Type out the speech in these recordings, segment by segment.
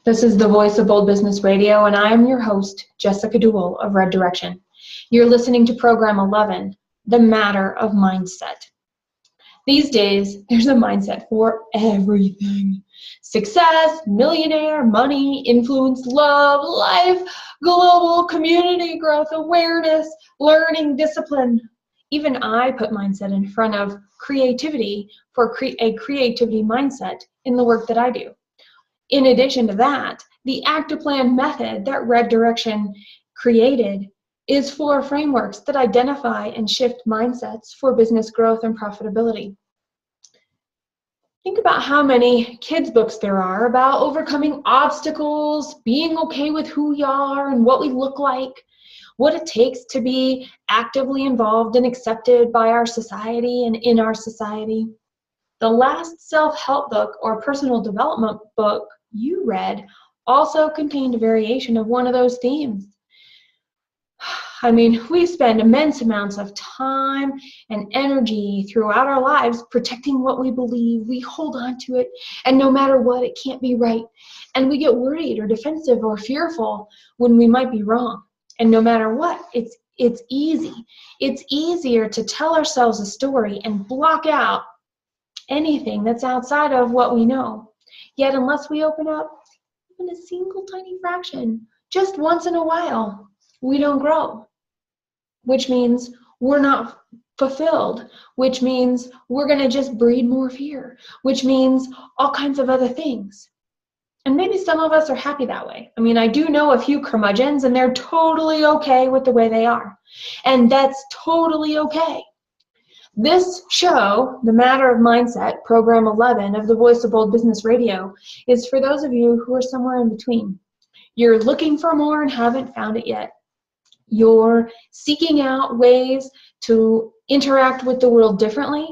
This is the voice of Bold Business Radio, and I am your host, Jessica Dewell of Red Direction. You're listening to Program 11, The Matter of Mindset. These days, there's a mindset for everything. Success, millionaire, money, influence, love, life, global, community growth, awareness, learning, discipline. Even I put mindset in front of creativity for a creativity mindset in the work that I do. In addition to that, the Act Plan method that Red Direction created is 4 frameworks that identify and shift mindsets for business growth and profitability. Think about how many kids' books there are about overcoming obstacles, being okay with who we are and what we look like, what it takes to be actively involved and accepted by our society and in our society. The last self-help book or personal development book you read also contained a variation of one of those themes. I mean, we spend immense amounts of time and energy throughout our lives protecting what we believe. We hold on to it, and no matter what, it can't be right. And we get worried or defensive or fearful when we might be wrong. And no matter what, it's easy. It's easier to tell ourselves a story and block out anything that's outside of what we know. Yet unless we open up even a single tiny fraction, just once in a while, we don't grow, which means we're not fulfilled, which means we're going to just breed more fear, which means all kinds of other things. And maybe some of us are happy that way. I mean, I do know a few curmudgeons, and they're totally okay with the way they are. And that's totally okay. This show, The Matter of Mindset, Program 11 of the Voice of Bold Business Radio, is for those of you who are somewhere in between. You're looking for more and haven't found it yet. You're seeking out ways to interact with the world differently,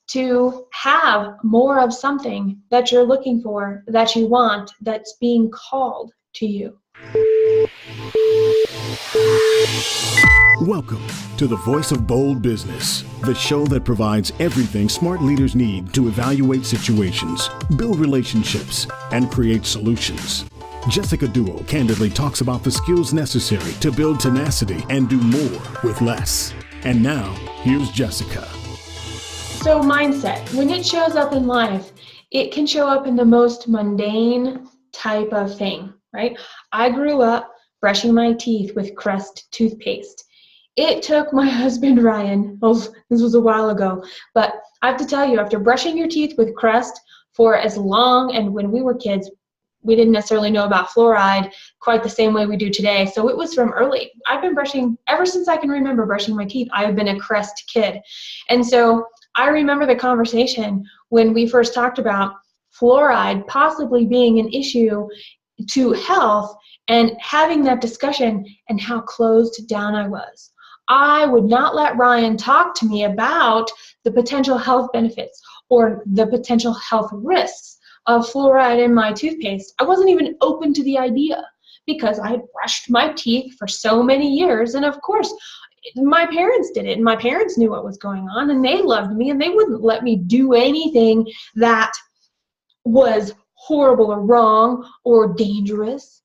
to have more of something that you're looking for, that you want, that's being called to you. Welcome to the Voice of Bold Business, the show that provides everything smart leaders need to evaluate situations, build relationships, and create solutions. Jessica Dewell candidly talks about the skills necessary to build tenacity and do more with less. And now, here's Jessica. So mindset, when it shows up in life, it can show up in the most mundane type of thing, right? I grew up brushing my teeth with Crest toothpaste. It took my husband, Ryan, this was a while ago, but I have to tell you, after brushing your teeth with Crest for as long, and when we were kids, we didn't necessarily know about fluoride quite the same way we do today. So it was from early. I've been brushing, ever since I can remember brushing my teeth, I've been a Crest kid. And so I remember the conversation when we first talked about fluoride possibly being an issue to health, and having that discussion and how closed down I was. I would not let Ryan talk to me about the potential health benefits or the potential health risks of fluoride in my toothpaste. I wasn't even open to the idea because I had brushed my teeth for so many years. And of course, my parents did it, and my parents knew what was going on, and they loved me, and they wouldn't let me do anything that was horrible or wrong or dangerous.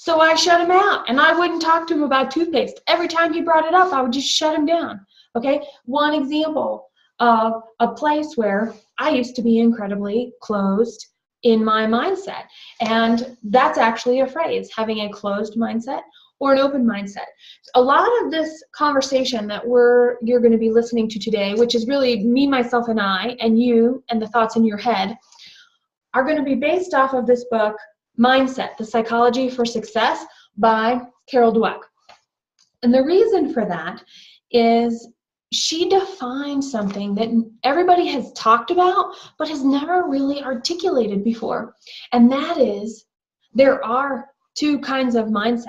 So I shut him out, and I wouldn't talk to him about toothpaste. Every time he brought it up, I would just shut him down. Okay, one example of a place where I used to be incredibly closed in my mindset. And that's actually a phrase, having a closed mindset or an open mindset. A lot of this conversation that you're going to be listening to today, which is really me, myself, and I, and you, and the thoughts in your head, are going to be based off of this book, Mindset, The Psychology for Success by Dewell. And the reason for that is she defined something that everybody has talked about but has never really articulated before. And that is, there are 2 kinds of mindset.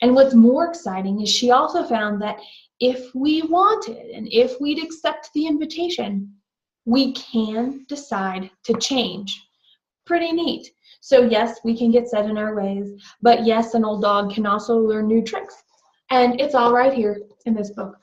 And what's more exciting is she also found that if we wanted and if we'd accept the invitation, we can decide to change. Pretty neat. So yes, we can get set in our ways, but yes, an old dog can also learn new tricks. And it's all right here in this book.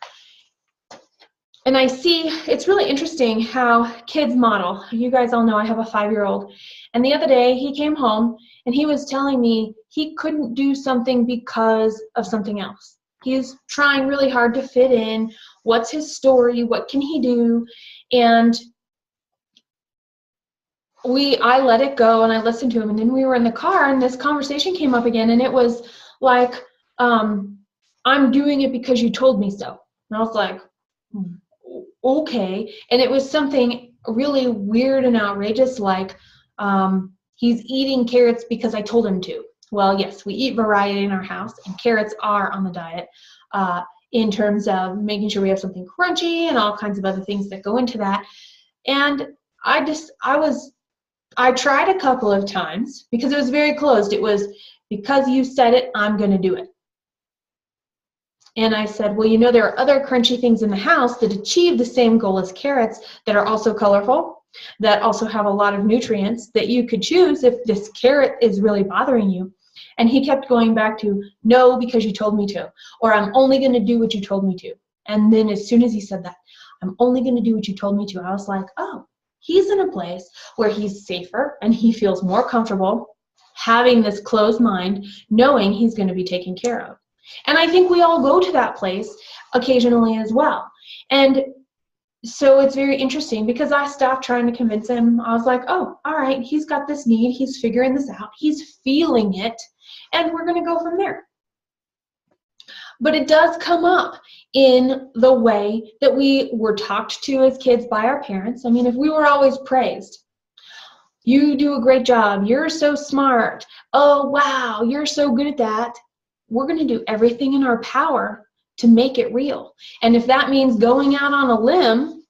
And I see, it's really interesting how kids model. You guys all know I have a 5-year-old, And the other day he came home and he was telling me he couldn't do something because of something else. He's trying really hard to fit in. What's his story? What can he do? And I let it go and I listened to him, and then we were in the car and this conversation came up again, and it was like, I'm doing it because you told me so. And I was like, okay. And it was something really weird and outrageous, like he's eating carrots because I told him to. Well, yes, we eat variety in our house, and carrots are on the diet in terms of making sure we have something crunchy and all kinds of other things that go into that. And I tried a couple of times because it was very closed. It was, because you said it, I'm going to do it. And I said, well, you know, there are other crunchy things in the house that achieve the same goal as carrots, that are also colorful, that also have a lot of nutrients, that you could choose if this carrot is really bothering you. And he kept going back to, no, because you told me to, or I'm only going to do what you told me to. And then as soon as he said that, I'm only going to do what you told me to, I was like, oh, he's in a place where he's safer and he feels more comfortable having this closed mind, knowing he's going to be taken care of. And I think we all go to that place occasionally as well. And so it's very interesting because I stopped trying to convince him. I was like, oh, all right, he's got this need. He's figuring this out. He's feeling it. And we're going to go from there. But it does come up in the way that we were talked to as kids by our parents. I mean, if we were always praised, you do a great job, you're so smart, oh, wow, you're so good at that, we're going to do everything in our power to make it real. And if that means going out on a limb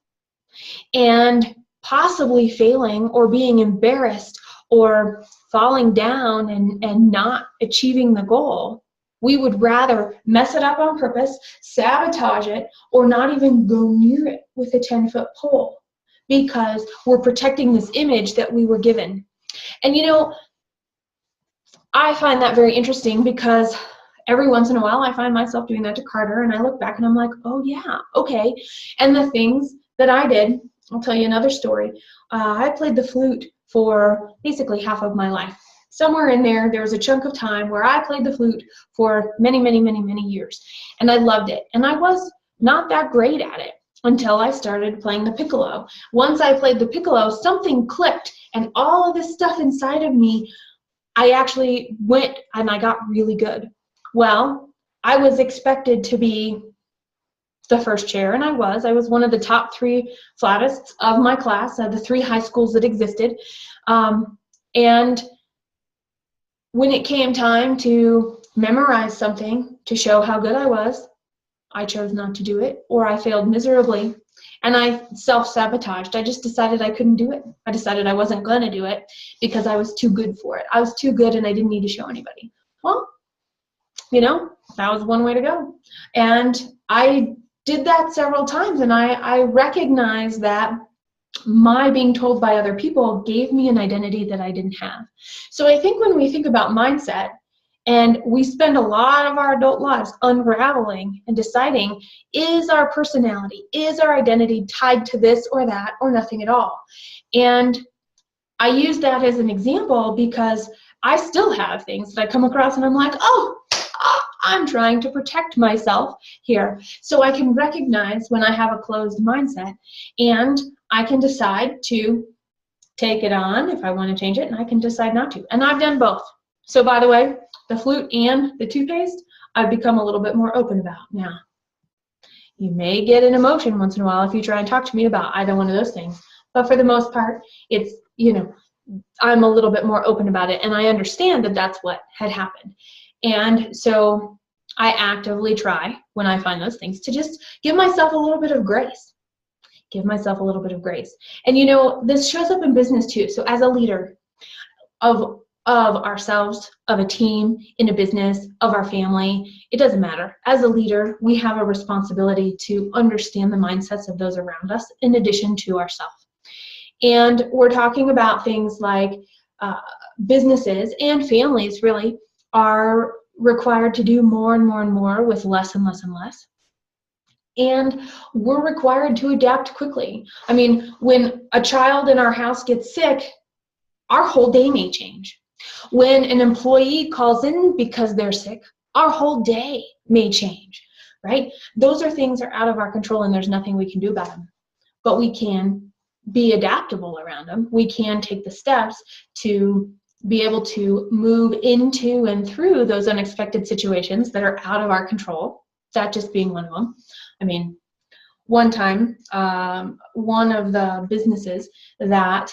and possibly failing or being embarrassed or falling down and not achieving the goal, we would rather mess it up on purpose, sabotage it, or not even go near it with a 10-foot pole, because we're protecting this image that we were given. And you know, I find that very interesting because every once in a while I find myself doing that to Carter, and I look back and I'm like, oh yeah, okay. And the things that I did, I'll tell you another story. I played the flute for basically half of my life. Somewhere in there, there was a chunk of time where I played the flute for many, many, many, many years. And I loved it. And I was not that great at it until I started playing the piccolo. Once I played the piccolo, something clicked, and all of this stuff inside of me, I actually went and I got really good. Well, I was expected to be the first chair, and I was one of the top 3 flautists of my class, the 3 high schools that existed. And when it came time to memorize something to show how good I was, I chose not to do it, or I failed miserably, and I self-sabotaged. I just decided I couldn't do it. I decided I wasn't going to do it because I was too good for it. I was too good and I didn't need to show anybody. Well, you know, that was one way to go. And I did that several times, and I recognized that my being told by other people gave me an identity that I didn't have. So I think when we think about mindset, and we spend a lot of our adult lives unraveling and deciding, is our personality, is our identity tied to this or that, or nothing at all? And I use that as an example because I still have things that I come across and I'm like, oh, I'm trying to protect myself here. So I can recognize when I have a closed mindset, and I can decide to take it on if I want to change it, and I can decide not to. And I've done both. So by the way, the flute and the toothpaste, I've become a little bit more open about now. You may get an emotion once in a while if you try and talk to me about either one of those things. But for the most part, it's, you know, I'm a little bit more open about it, and I understand that that's what had happened. And so I actively try, when I find those things, to just give myself a little bit of grace. Give myself a little bit of grace. And you know, this shows up in business too. So as a leader of ourselves, of a team, in a business, of our family, it doesn't matter. As a leader, we have a responsibility to understand the mindsets of those around us in addition to ourselves. And we're talking about things like businesses and families really are required to do more and more and more with less and less and less. And we're required to adapt quickly. I mean, when a child in our house gets sick, our whole day may change. When an employee calls in because they're sick, our whole day may change, right? Those are things that are out of our control, and there's nothing we can do about them. But we can be adaptable around them. We can take the steps to be able to move into and through those unexpected situations that are out of our control, that just being one of them. I mean, one time, one of the businesses that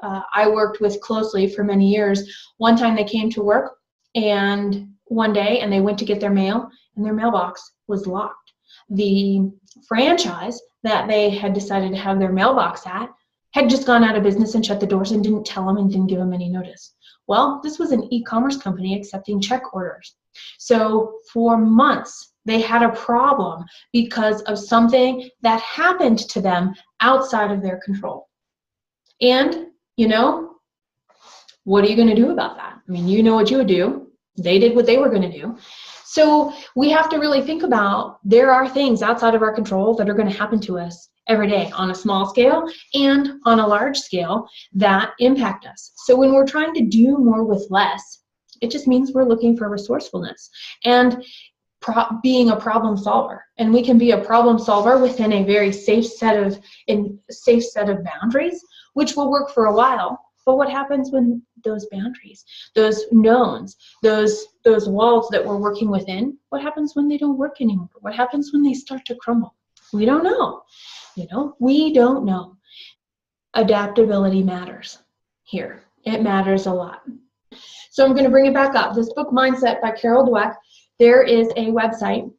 I worked with closely for many years, one time they came to work and one day and they went to get their mail and their mailbox was locked. The franchise that they had decided to have their mailbox at had just gone out of business and shut the doors and didn't tell them and didn't give them any notice. Well, this was an e-commerce company accepting check orders. So for months, they had a problem because of something that happened to them outside of their control. And, you know, what are you going to do about that? I mean, you know what you would do. They did what they were going to do. So we have to really think about, there are things outside of our control that are going to happen to us every day on a small scale and on a large scale that impact us. So when we're trying to do more with less, it just means we're looking for resourcefulness and being a problem solver. And we can be a problem solver within a very safe set of boundaries, which will work for a while. But what happens when those boundaries, those knowns, those walls that we're working within, what happens when they don't work anymore? What happens when they start to crumble? We don't know. You know, we don't know. Adaptability matters here. It matters a lot. So I'm going to bring it back up. This book, Mindset by Carol Dweck, there is a website,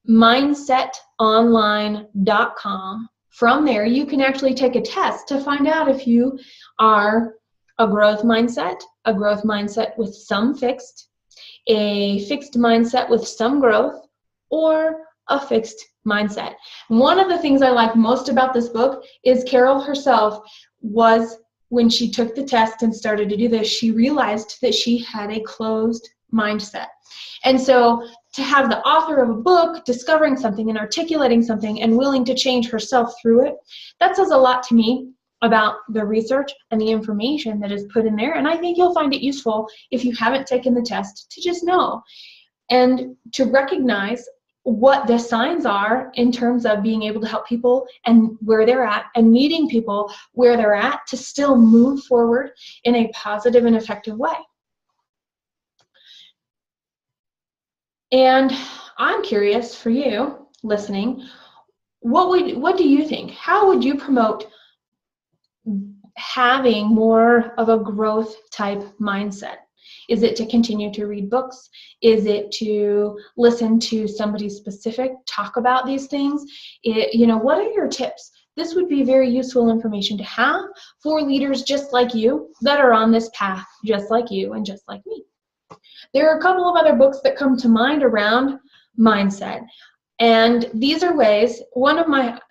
mindsetonline.com. From there, you can actually take a test to find out if you are a growth mindset with some fixed, a fixed mindset with some growth, or a fixed mindset. One of the things I like most about this book is Carol herself was, when she took the test and started to do this, she realized that she had a closed mindset. And so to have the author of a book discovering something and articulating something and willing to change herself through it, that says a lot to me about the research and the information that is put in there. And I think you'll find it useful if you haven't taken the test to just know and to recognize what the signs are in terms of being able to help people and where they're at, and meeting people where they're at to still move forward in a positive and effective way. And I'm curious for you listening, what do you think? How would you promote having more of a growth type mindset? Is it to continue to read books? Is it to listen to somebody specific talk about these things? What are your tips? This would be very useful information to have for leaders just like you that are on this path, just like you and just like me. There are a couple of other books that come to mind around mindset. And these are ways,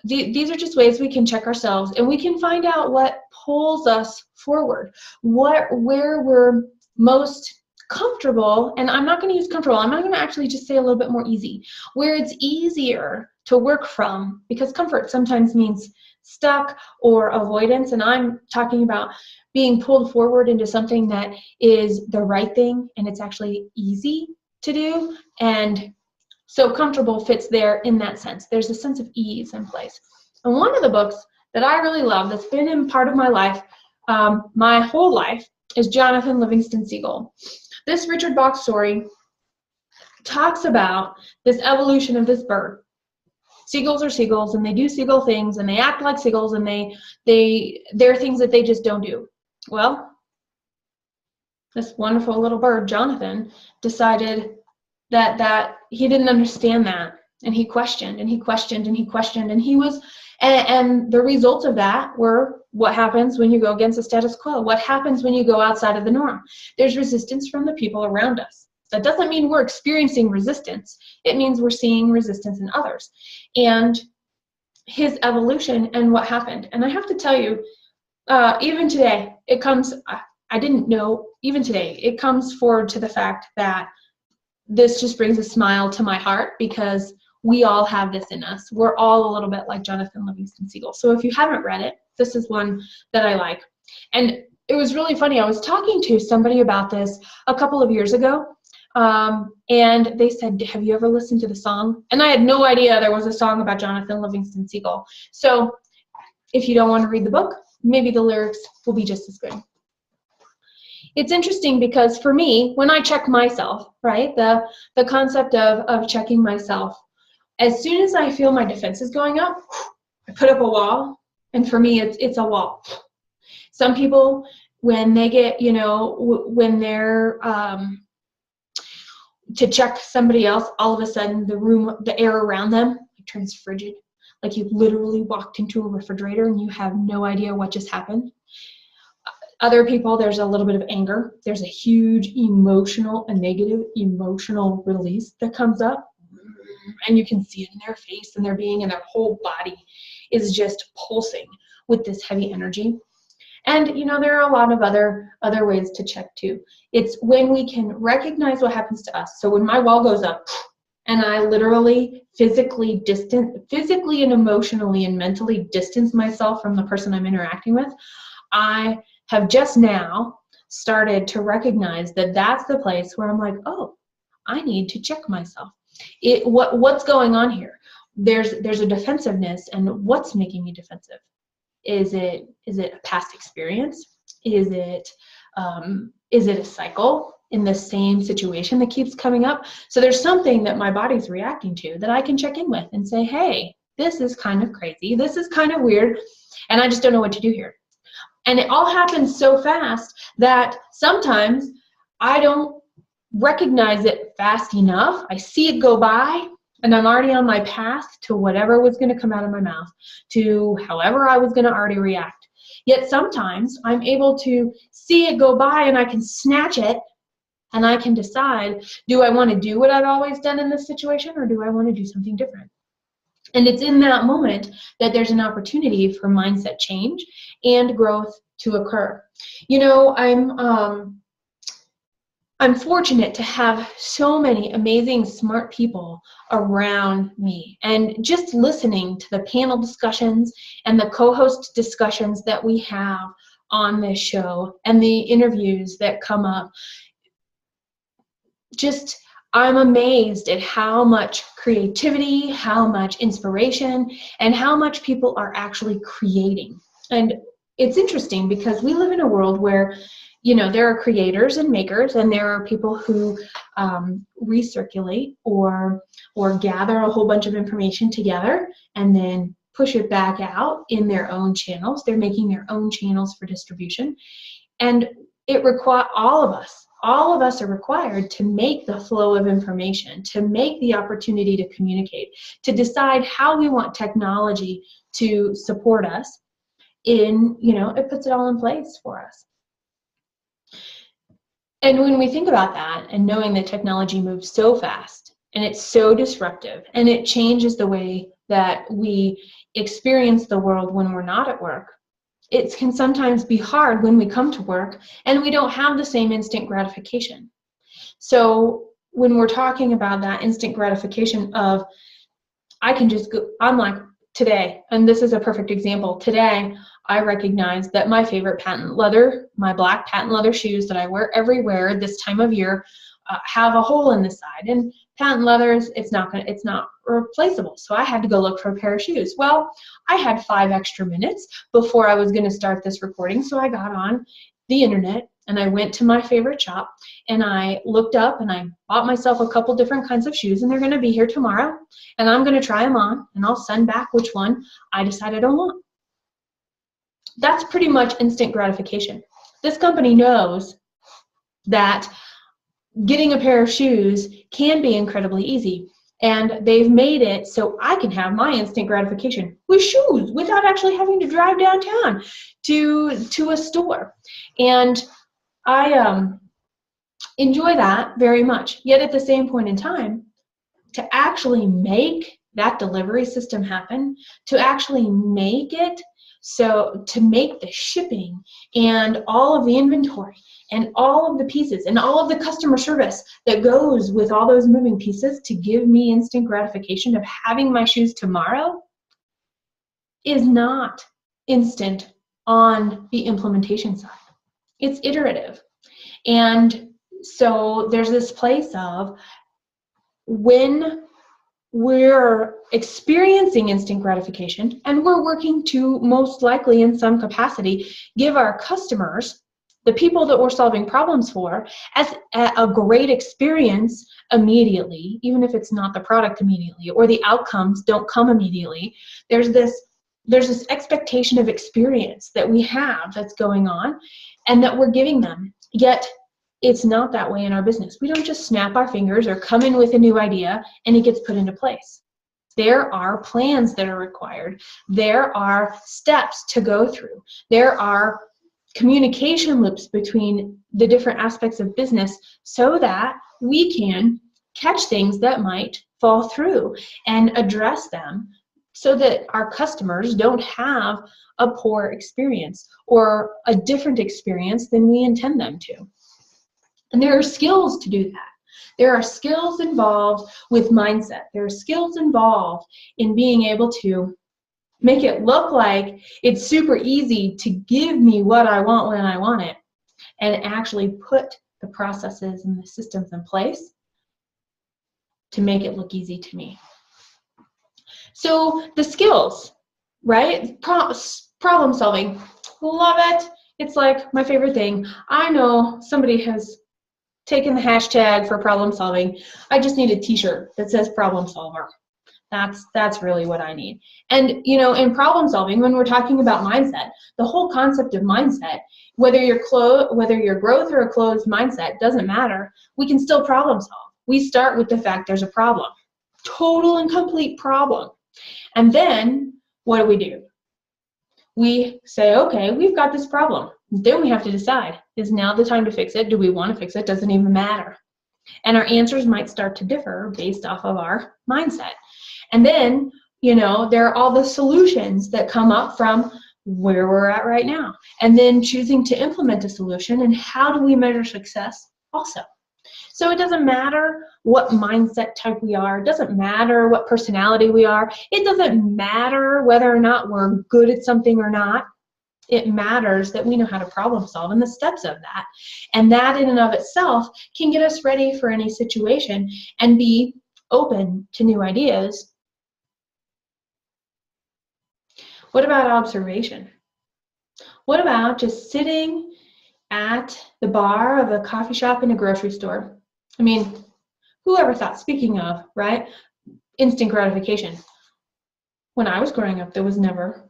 these are just ways we can check ourselves and we can find out what pulls us forward, where we're most comfortable. And I'm not going to use comfortable, I'm going to actually just say a little bit more easy, where it's easier to work from, because comfort sometimes means stuck or avoidance. And I'm talking about being pulled forward into something that is the right thing and it's actually easy to do. And so comfortable fits there in that sense. There's a sense of ease in place. And one of the books that I really love that's been in part of my life, my whole life, is Jonathan Livingston Seagull. This Richard Bach story talks about this evolution of this bird. Seagulls are seagulls, and they do seagull things, and they act like seagulls, and there are things that they just don't do. Well, this wonderful little bird, Jonathan, decided that he didn't understand that, and he questioned and he questioned and he questioned, and and the results of that were what happens when you go against the status quo. What happens when you go outside of the norm? There's resistance from the people around us. That doesn't mean we're experiencing resistance. It means we're seeing resistance in others. And his evolution and what happened. And I have to tell you, even today, it comes, I didn't know, even today, it comes forward to the fact that this just brings a smile to my heart, because we all have this in us. We're all a little bit like Jonathan Livingston Seagull. So if you haven't read it, this is one that I like. And it was really funny. I was talking to somebody about this a couple of years ago, and they said, have you ever listened to the song? And I had no idea there was a song about Jonathan Livingston Seagull. So if you don't want to read the book, maybe the lyrics will be just as good. It's interesting because for me, when I check myself, right, the concept of checking myself, as soon as I feel my defenses going up, I put up a wall, and for me, it's a wall. Some people, when they get, when they're to check somebody else, all of a sudden the air around them turns frigid. Like you've literally walked into a refrigerator and you have no idea what just happened. Other people, there's a little bit of anger. There's a huge a negative emotional release that comes up, and you can see it in their face and their being, and their whole body is just pulsing with this heavy energy. And there are a lot of other ways to check too. It's when we can recognize what happens to us. So when my wall goes up and I literally physically and emotionally and mentally distance myself from the person I'm interacting with, I have just now started to recognize that that's the place where I'm like, oh, I need to check myself. What's going on here? There's a defensiveness, and what's making me defensive? Is it a past experience? Is it a cycle in the same situation that keeps coming up? So there's something that my body's reacting to that I can check in with and say, hey, this is kind of crazy. This is kind of weird, and I just don't know what to do here. And it all happens so fast that sometimes I don't recognize it fast enough. I see it go by, and I'm already on my path to whatever was going to come out of my mouth, to however I was going to already react. Yet sometimes I'm able to see it go by and I can snatch it, and I can decide, do I want to do what I've always done in this situation, or do I want to do something different? And it's in that moment that there's an opportunity for mindset change and growth to occur. I'm fortunate to have so many amazing, smart people around me. And just listening to the panel discussions and the co-host discussions that we have on this show and the interviews that come up, I'm amazed at how much creativity, how much inspiration, and how much people are actually creating. And it's interesting because we live in a world where there are creators and makers, and there are people who recirculate or gather a whole bunch of information together and then push it back out in their own channels. They're making their own channels for distribution. And it requires all of us are required to make the flow of information, to make the opportunity to communicate, to decide how we want technology to support us it puts it all in place for us. And when we think about that, and knowing that technology moves so fast and it's so disruptive and it changes the way that we experience the world when we're not at work, it can sometimes be hard when we come to work and we don't have the same instant gratification. So when we're talking about that instant gratification of, I can just go, I'm like, today, and this is a perfect example, today I recognize that my favorite my black patent leather shoes that I wear everywhere this time of year have a hole in the side. And patent leathers, it's not replaceable. So I had to go look for a pair of shoes. Well, I had 5 extra minutes before I was going to start this recording, so I got on the internet and I went to my favorite shop and I looked up and I bought myself a couple different kinds of shoes, and they're going to be here tomorrow, and I'm going to try them on and I'll send back which one I decide I don't want. That's pretty much instant gratification. This company knows that getting a pair of shoes can be incredibly easy, and they've made it so I can have my instant gratification with shoes without actually having to drive downtown to a store. And I enjoy that very much. Yet at the same point in time, to actually make that delivery system happen, to actually make it so, to make the shipping and all of the inventory and all of the pieces and all of the customer service that goes with all those moving pieces to give me instant gratification of having my shoes tomorrow is not instant on the implementation side. It's iterative. And so there's this place of when we're experiencing instant gratification and we're working to most likely in some capacity give our customers, the people that we're solving problems for, as a great experience immediately, even if it's not the product immediately or the outcomes don't come immediately. There's this expectation of experience that we have that's going on and that we're giving them. Yet it's not that way in our business. We don't just snap our fingers or come in with a new idea and it gets put into place. There are plans that are required. There are steps to go through. There are communication loops between the different aspects of business so that we can catch things that might fall through and address them so that our customers don't have a poor experience or a different experience than we intend them to. And there are skills to do that. There are skills involved with mindset. There are skills involved in being able to make it look like it's super easy to give me what I want when I want it, and actually put the processes and the systems in place to make it look easy to me. So the skills, right? Problem solving, love it. It's like my favorite thing. I know somebody has taken the hashtag for problem solving. I just need a t-shirt that says problem solver. That's really what I need. And you know, in problem solving, when we're talking about mindset, the whole concept of mindset, whether you're growth or a closed mindset, doesn't matter. We can still problem solve. We start with the fact there's a problem, total and complete problem. And then what do? We say, okay, we've got this problem. Then we have to decide, is now the time to fix it? Do we want to fix it? Doesn't even matter. And our answers might start to differ based off of our mindset. And then, you know, there are all the solutions that come up from where we're at right now. And then choosing to implement a solution, and how do we measure success also? So it doesn't matter what mindset type we are. It doesn't matter what personality we are. It doesn't matter whether or not we're good at something or not. It matters that we know how to problem solve and the steps of that. And that in and of itself can get us ready for any situation and be open to new ideas. What about observation? What about just sitting at the bar of a coffee shop in a grocery store? I mean, whoever thought, speaking of, right, instant gratification. When I was growing up, there was never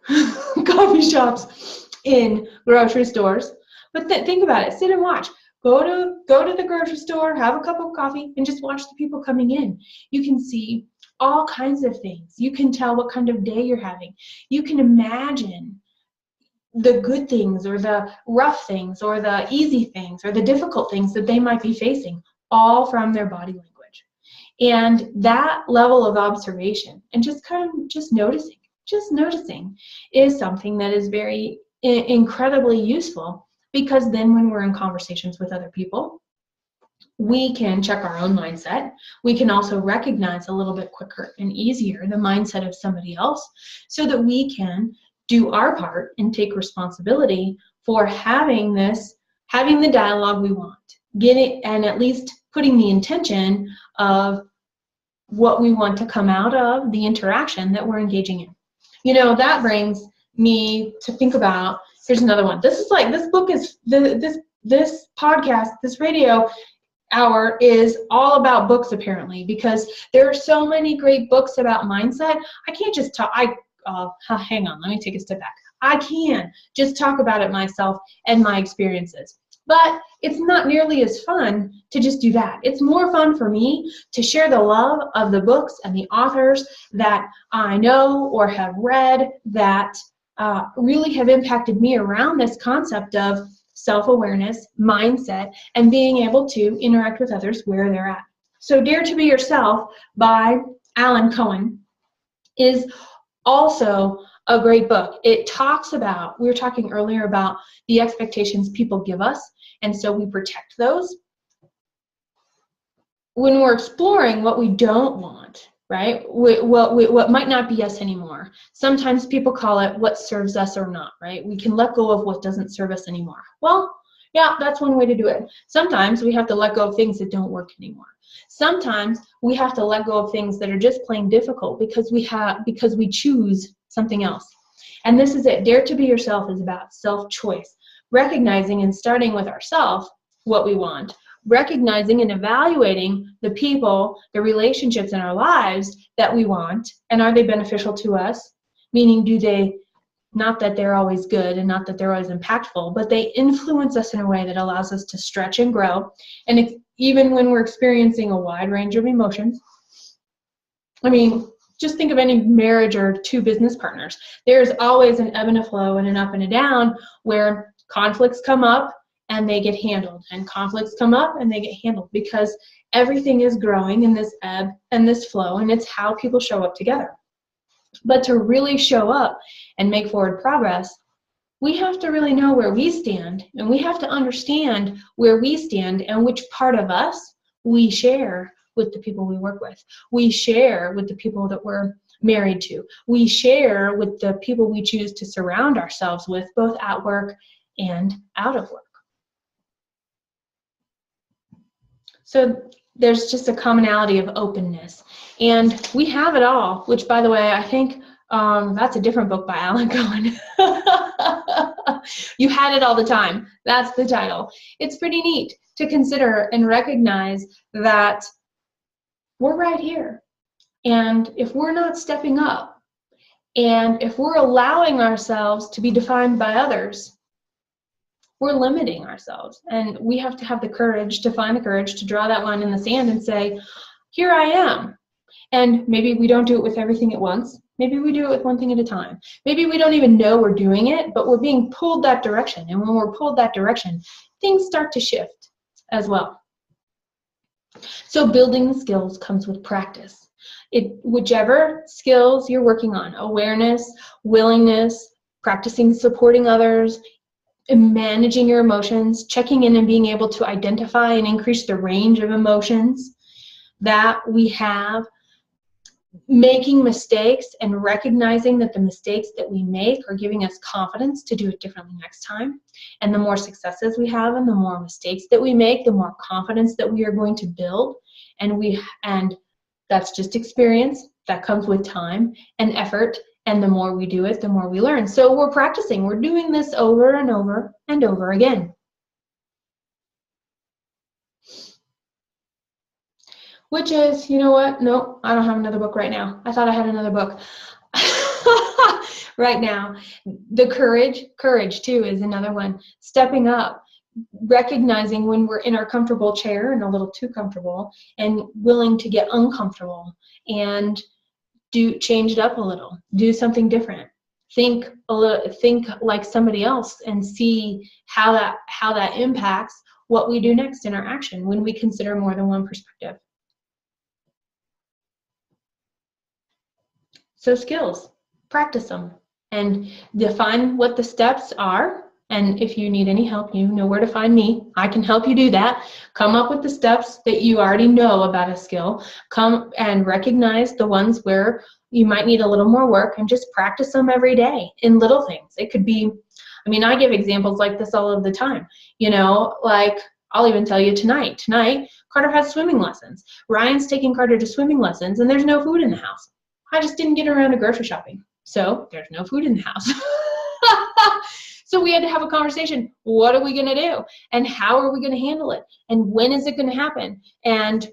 coffee shops in grocery stores. But think about it, sit and watch. Go to the grocery store, have a cup of coffee, and just watch the people coming in. You can see all kinds of things. You can tell what kind of day you're having. You can imagine the good things or the rough things or the easy things or the difficult things that they might be facing, all from their body language. And that level of observation and just noticing is something that is very incredibly useful, because then when we're in conversations with other people, we can check our own mindset. We can also recognize a little bit quicker and easier the mindset of somebody else, so that we can do our part and take responsibility for having the dialogue we want, and at least putting the intention of what we want to come out of the interaction that we're engaging in. You know, that brings me to think about, here's another one. This podcast, this radio hour is all about books, apparently, because there are so many great books about mindset. I can't just talk, hang on, let me take a step back. I can just talk about it myself and my experiences. But it's not nearly as fun to just do that. It's more fun for me to share the love of the books and the authors that I know or have read that really have impacted me around this concept of self-awareness, mindset, and being able to interact with others where they're at. So Dare to Be Yourself by Alan Cohen is also a great book. It talks about, we were talking earlier about the expectations people give us, and so we protect those. When we're exploring what we don't want, right, what might not be us anymore, sometimes people call it what serves us or not, right? We can let go of what doesn't serve us anymore. Well, Yeah, that's one way to do it. Sometimes we have to let go of things that don't work anymore. Sometimes we have to let go of things that are just plain difficult because we choose something else. And this is it. Dare to be yourself is about self-choice, recognizing and starting with ourselves what we want, recognizing and evaluating the people, the relationships in our lives that we want, and are they beneficial to us? Meaning, do they, not that they're always good and not that they're always impactful, but they influence us in a way that allows us to stretch and grow. And even when we're experiencing a wide range of emotions, I mean, just think of any marriage or two business partners. There's always an ebb and a flow and an up and a down where conflicts come up and they get handled, and conflicts come up and they get handled, because everything is growing in this ebb and this flow, and it's how people show up together. But to really show up and make forward progress, we have to really know where we stand, and we have to understand where we stand and which part of us we share with the people we work with. We share with the people that we're married to. We share with the people we choose to surround ourselves with, both at work and out of work. So there's just a commonality of openness. And we have it all, which, by the way, I think that's a different book by Alan Cohen. You had it all the time. That's the title. It's pretty neat to consider and recognize that we're right here. And if we're not stepping up, and if we're allowing ourselves to be defined by others, we're limiting ourselves. And we have to have the courage to find the courage to draw that line in the sand and say, here I am. And maybe we don't do it with everything at once. Maybe we do it with one thing at a time. Maybe we don't even know we're doing it, but we're being pulled that direction. And when we're pulled that direction, things start to shift as well. So building the skills comes with practice. Whichever skills you're working on, awareness, willingness, practicing supporting others, managing your emotions, checking in and being able to identify and increase the range of emotions that we have, making mistakes and recognizing that the mistakes that we make are giving us confidence to do it differently next time. And the more successes we have and the more mistakes that we make, the more confidence that we are going to build. And that's just experience that comes with time and effort. And the more we do it, the more we learn. So we're practicing. We're doing this over and over and over again. Which is, you know what? Nope, I don't have another book right now. I thought I had another book. Right now. The courage too is another one. Stepping up, recognizing when we're in our comfortable chair and a little too comfortable, and willing to get uncomfortable and change it up a little, do something different, think like somebody else, and see how that impacts what we do next in our action when we consider more than one perspective. So skills, practice them, and define what the steps are. And if you need any help, you know where to find me. I can help you do that. Come up with the steps that you already know about a skill. Come and recognize the ones where you might need a little more work, and just practice them every day in little things. It could be, I mean, I give examples like this all of the time. You know, like I'll even tell you tonight. Tonight, Carter has swimming lessons. Ryan's taking Carter to swimming lessons, and there's no food in the house. I just didn't get around to grocery shopping. So there's no food in the house. So we had to have a conversation. What are we going to do? And how are we going to handle it? And when is it going to happen? And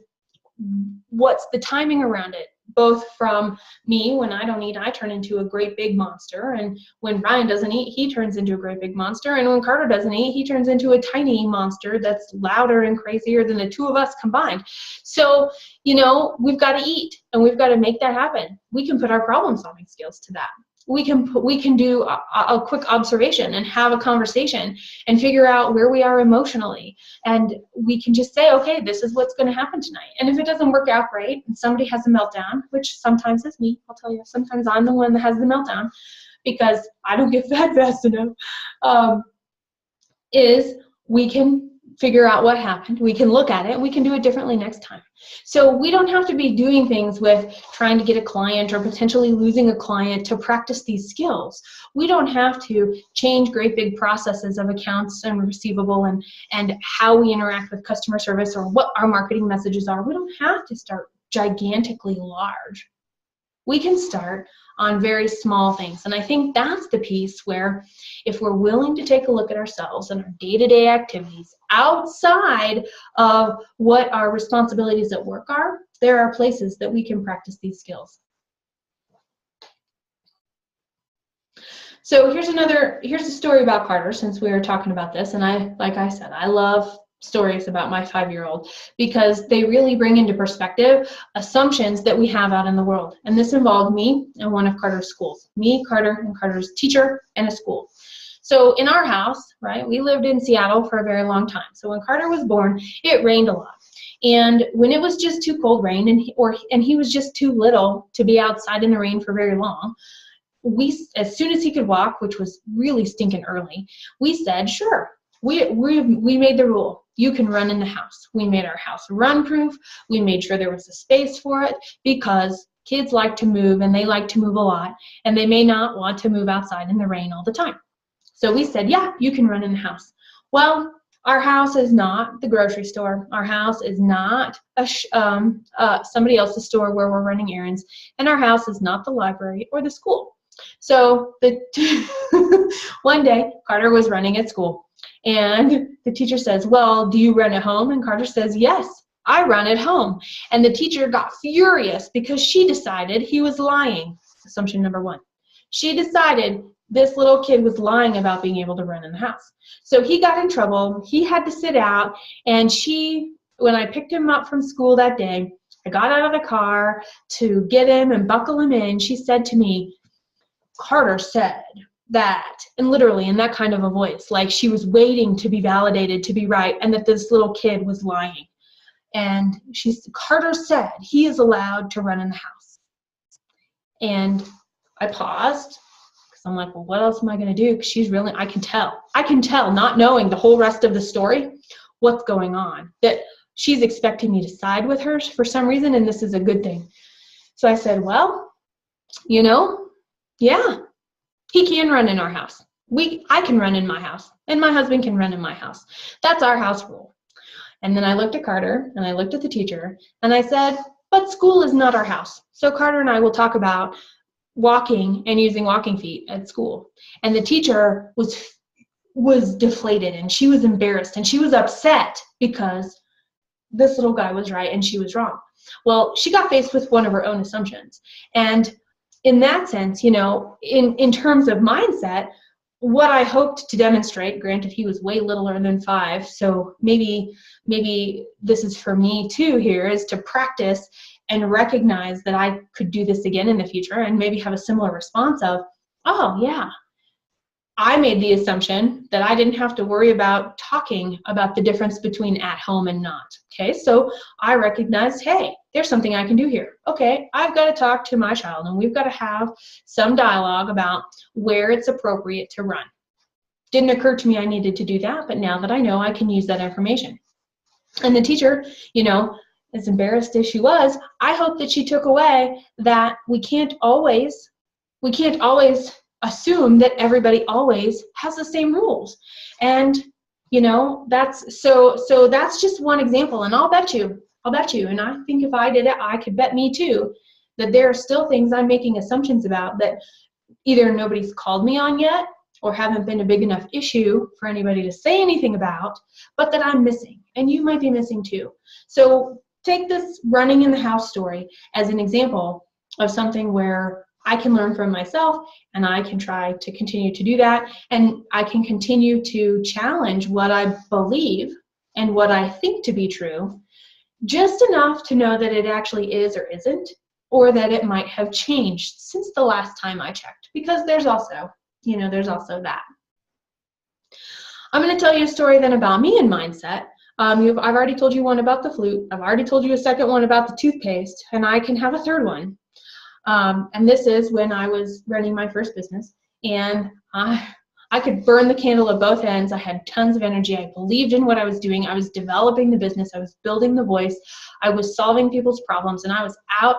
what's the timing around it? Both from me, when I don't eat, I turn into a great big monster. And when Ryan doesn't eat, he turns into a great big monster. And when Carter doesn't eat, he turns into a tiny monster that's louder and crazier than the two of us combined. So, you know, we've got to eat, and we've got to make that happen. We can put our problem-solving skills to that. We can do a quick observation and have a conversation and figure out where we are emotionally. And we can just say, okay, this is what's going to happen tonight. And if it doesn't work out great and somebody has a meltdown, which sometimes is me, I'll tell you, sometimes I'm the one that has the meltdown because I don't get fed fast enough, is we can figure out what happened. We can look at it and we can do it differently next time. So we don't have to be doing things with trying to get a client or potentially losing a client to practice these skills. We don't have to change great big processes of accounts and receivable and how we interact with customer service or what our marketing messages are. We don't have to start gigantically large. We can start on very small things. And I think that's the piece where if we're willing to take a look at ourselves and our day-to-day activities outside of what our responsibilities at work are, there are places that we can practice these skills. So here's a story about Carter, since we were talking about this. And like I said, I love stories about my 5-year-old because they really bring into perspective assumptions that we have out in the world. And this involved me and one of Carter's schools. Me, Carter, and Carter's teacher and a school. So in our house, right, we lived in Seattle for a very long time. So when Carter was born, it rained a lot. And when it was just too cold rain and he was just too little to be outside in the rain for very long, as soon as he could walk, which was really stinking early, we said, sure. We made the rule. You can run in the house. We made our house run-proof. We made sure there was a space for it because kids like to move and they like to move a lot and they may not want to move outside in the rain all the time. So we said, yeah, you can run in the house. Well, our house is not the grocery store. Our house is not somebody else's store where we're running errands. And our house is not the library or the school. So one day, Carter was running at school. And the teacher says, well, do you run at home? And Carter says, yes, I run at home. And the teacher got furious because she decided he was lying. Assumption number one. She decided this little kid was lying about being able to run in the house. So he got in trouble. He had to sit out. And when I picked him up from school that day, I got out of the car to get him and buckle him in. She said to me, Carter said that, and literally in that kind of a voice, like she was waiting to be validated, to be right, and that this little kid was lying. And Carter said he is allowed to run in the house. And I paused because I'm like, well, what else am I going to do? Because I can tell, not knowing the whole rest of the story, what's going on, that she's expecting me to side with her for some reason, and this is a good thing. So I said, well, yeah. He can run in our house. I can run in my house, and my husband can run in my house. That's our house rule. And then I looked at Carter, and I looked at the teacher, and I said, but school is not our house. So Carter and I will talk about walking and using walking feet at school. And the teacher was deflated, and she was embarrassed, and she was upset because this little guy was right and she was wrong. Well, she got faced with one of her own assumptions. And in that sense, in terms of mindset, what I hoped to demonstrate, granted he was way littler than 5, so maybe this is for me too here, is to practice and recognize that I could do this again in the future and maybe have a similar response of, oh yeah, I made the assumption that I didn't have to worry about talking about the difference between at home and not. Okay, so I recognized, hey, there's something I can do here. Okay, I've got to talk to my child and we've got to have some dialogue about where it's appropriate to run. Didn't occur to me I needed to do that, but now that I know, I can use that information. And the teacher, as embarrassed as she was, I hope that she took away that we can't always assume that everybody always has the same rules. And that's so that's just one example. And I'll bet you, and I think if I did it, I could bet me too, that there are still things I'm making assumptions about that either nobody's called me on yet or haven't been a big enough issue for anybody to say anything about, but that I'm missing. And you might be missing too. So take this running in the house story as an example of something where I can learn from myself, and I can try to continue to do that, and I can continue to challenge what I believe and what I think to be true, just enough to know that it actually is or isn't, or that it might have changed since the last time I checked, because there's also that. I'm going to tell you a story then about me and mindset. I've already told you one about the flute. I've already told you a second one about the toothpaste, and I can have a third one. And this is when I was running my first business, and I could burn the candle at both ends. I had tons of energy. I believed in what I was doing. I was developing the business. I was building the voice. I was solving people's problems, and I was out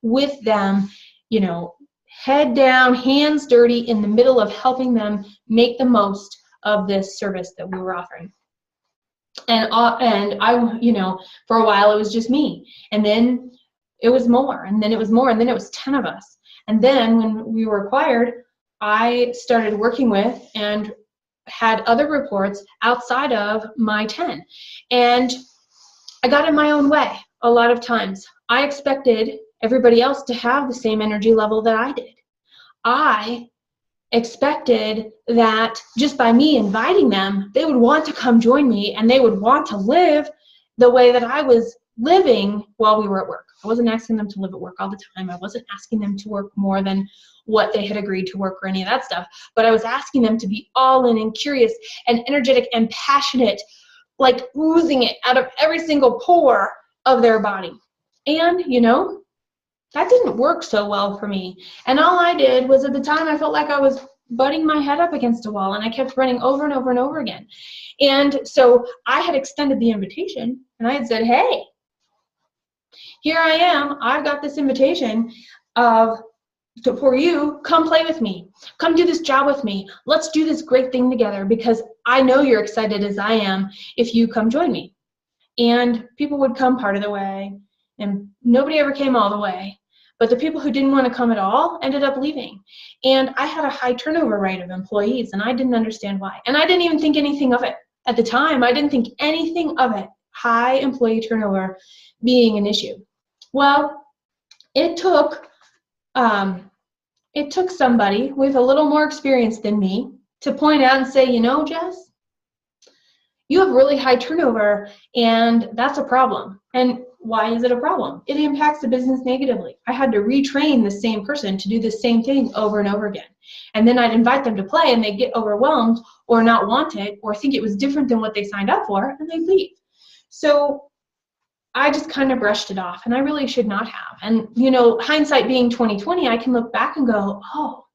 with them, you know, head down, hands dirty, in the middle of helping them make the most of this service that we were offering. And I, you know, for a while it was just me, and then it was more, and then it was more, and then it was 10 of us. And then when we were acquired, I started working with and had other reports outside of my 10. And I got in my own way a lot of times. I expected everybody else to have the same energy level that I did. I expected that just by me inviting them, they would want to come join me, and they would want to live the way that I was living while we were at work. I wasn't asking them to live at work all the time. I wasn't asking them to work more than what they had agreed to work or any of that stuff. But I was asking them to be all in and curious and energetic and passionate, like oozing it out of every single pore of their body. And, you know, that didn't work so well for me. And all I did was, at the time, I felt like I was butting my head up against a wall, and I kept running over and over and over again. And so I had extended the invitation, and I had said, hey, here I am. I've got this invitation for you. Come play with me. Come do this job with me. Let's do this great thing together, because I know you're excited as I am if you come join me. And people would come part of the way, and nobody ever came all the way. But the people who didn't want to come at all ended up leaving. And I had a high turnover rate of employees, and I didn't understand why. And I didn't even think anything of it. At the time, I didn't think anything of it, high employee turnover being an issue. Well, it took somebody with a little more experience than me to point out and say, you know, Jess, you have really high turnover, and that's a problem. And why is it a problem? It impacts the business negatively. I had to retrain the same person to do the same thing over and over again. And then I'd invite them to play, and they'd get overwhelmed or not want it or think it was different than what they signed up for, and they'd leave. So I just kind of brushed it off, and I really should not have. And, you know, hindsight being 20/20, I can look back and go, oh,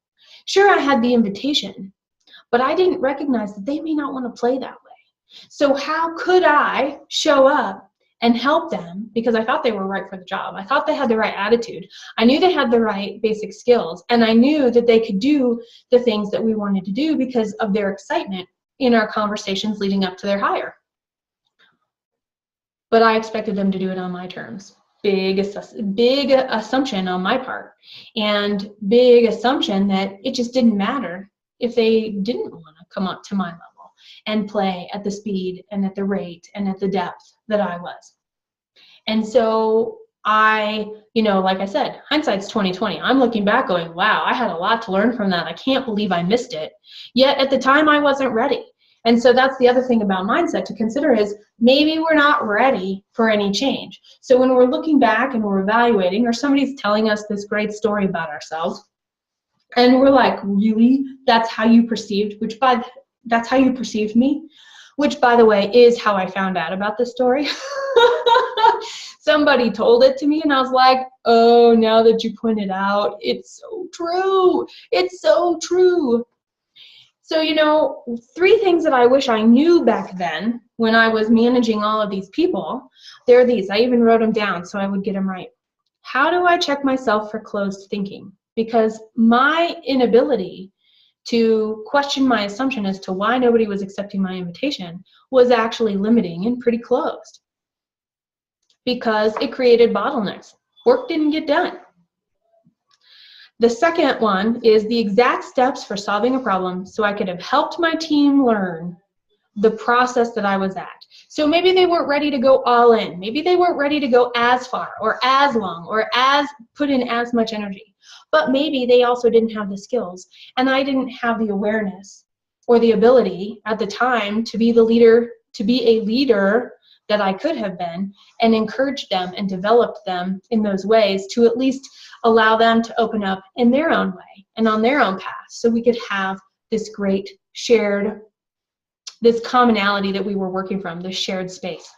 sure, I had the invitation, but I didn't recognize that they may not want to play that way. So how could I show up and help them, because I thought they were right for the job. I thought they had the right attitude. I knew they had the right basic skills, and I knew that they could do the things that we wanted to do because of their excitement in our conversations leading up to their hire. But I expected them to do it on my terms. Big assumption on my part, and big assumption that it just didn't matter if they didn't want to come up to my level and play at the speed and at the rate and at the depth that I was. And so I, you know, like I said, hindsight's 20/20. I'm looking back going, wow, I had a lot to learn from that. I can't believe I missed it. Yet at the time I wasn't ready. And so that's the other thing about mindset to consider is maybe we're not ready for any change. So when we're looking back and we're evaluating, or somebody's telling us this great story about ourselves, and we're like, really? That's how you perceived, that's how you perceived me? Which, by the way, is how I found out about this story. Somebody told it to me, and I was like, oh, now that you pointed out, it's so true. It's so true. So, you know, 3 things that I wish I knew back then when I was managing all of these people, they're these. I even wrote them down so I would get them right. How do I check myself for closed thinking? Because my inability to question my assumption as to why nobody was accepting my invitation was actually limiting and pretty closed, because it created bottlenecks. Work didn't get done. The second one is the exact steps for solving a problem so I could have helped my team learn the process that I was at. So maybe they weren't ready to go all in. Maybe they weren't ready to go as far or as long or as put in as much energy. But maybe they also didn't have the skills, and I didn't have the awareness or the ability at the time to be the leader, to be a leader that I could have been, and encouraged them and developed them in those ways to at least allow them to open up in their own way and on their own path, so we could have this great shared, this commonality that we were working from, this shared space.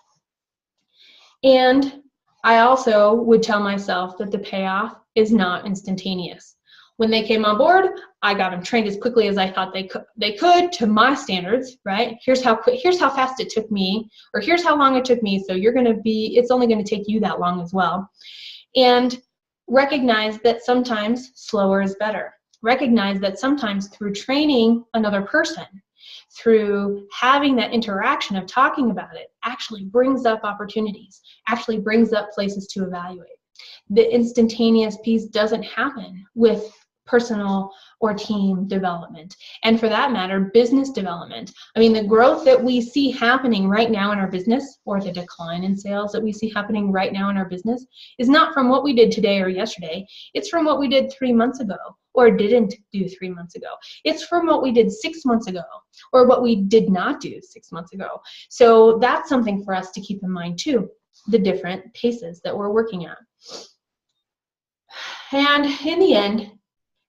And I also would tell myself that the payoff is not instantaneous. When they came on board, I got them trained as quickly as I thought they could to my standards, right? Here's how fast it took me, or here's how long it took me, so it's only going to take you that long as well. And recognize that sometimes slower is better. Recognize that sometimes through training another person, through having that interaction of talking about it, actually brings up opportunities, actually brings up places to evaluate. The instantaneous piece doesn't happen with personal or team development, and for that matter, business development. I mean, the growth that we see happening right now in our business, or the decline in sales that we see happening right now in our business, is not from what we did today or yesterday. It's from what we did 3 months ago, or didn't do 3 months ago. It's from what we did 6 months ago, or what we did not do 6 months ago. So that's something for us to keep in mind too, the different paces that we're working at. And in the end,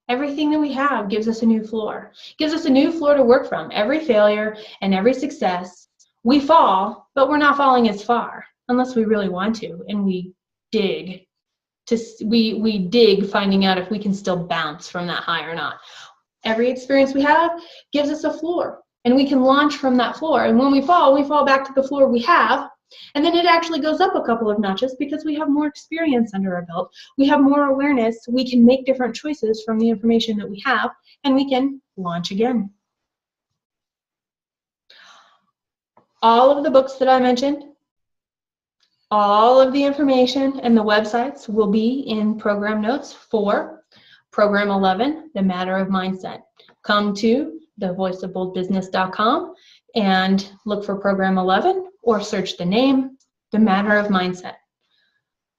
everything that we have gives us a new floor. Gives us a new floor to work from. Every failure and every success, we fall, but we're not falling as far, unless we really want to, and we dig finding out if we can still bounce from that high or not. Every experience we have gives us a floor, and we can launch from that floor. And when we fall back to the floor we have, and then it actually goes up a couple of notches because we have more experience under our belt. We have more awareness. We can make different choices from the information that we have, and we can launch again. All of the books that I mentioned, all of the information and the websites will be in program notes for Program 11, The Matter of Mindset. Come to thevoiceofboldbusiness.com and look for Program 11, or search the name, The Matter of Mindset.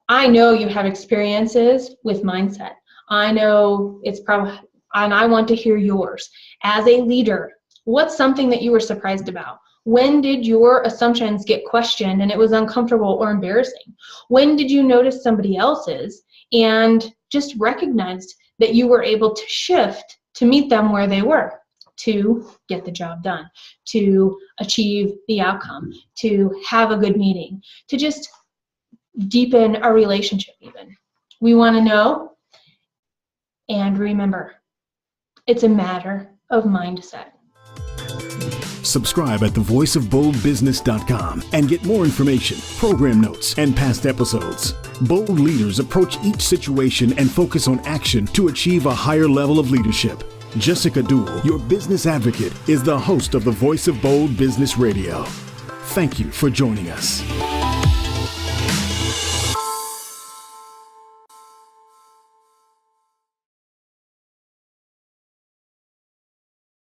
I know you have experiences with mindset. I know it's probably, and I want to hear yours. As a leader, what's something that you were surprised about? When did your assumptions get questioned and it was uncomfortable or embarrassing? When did you notice somebody else's and just recognized that you were able to shift to meet them where they were, to get the job done, to achieve the outcome, to have a good meeting, to just deepen a relationship even? We want to know, and remember, it's a matter of mindset. Subscribe at thevoiceofboldbusiness.com and get more information, program notes, and past episodes. Bold leaders approach each situation and focus on action to achieve a higher level of leadership. Jessica Dewell, your business advocate, is the host of the Voice of Bold Business Radio. Thank you for joining us.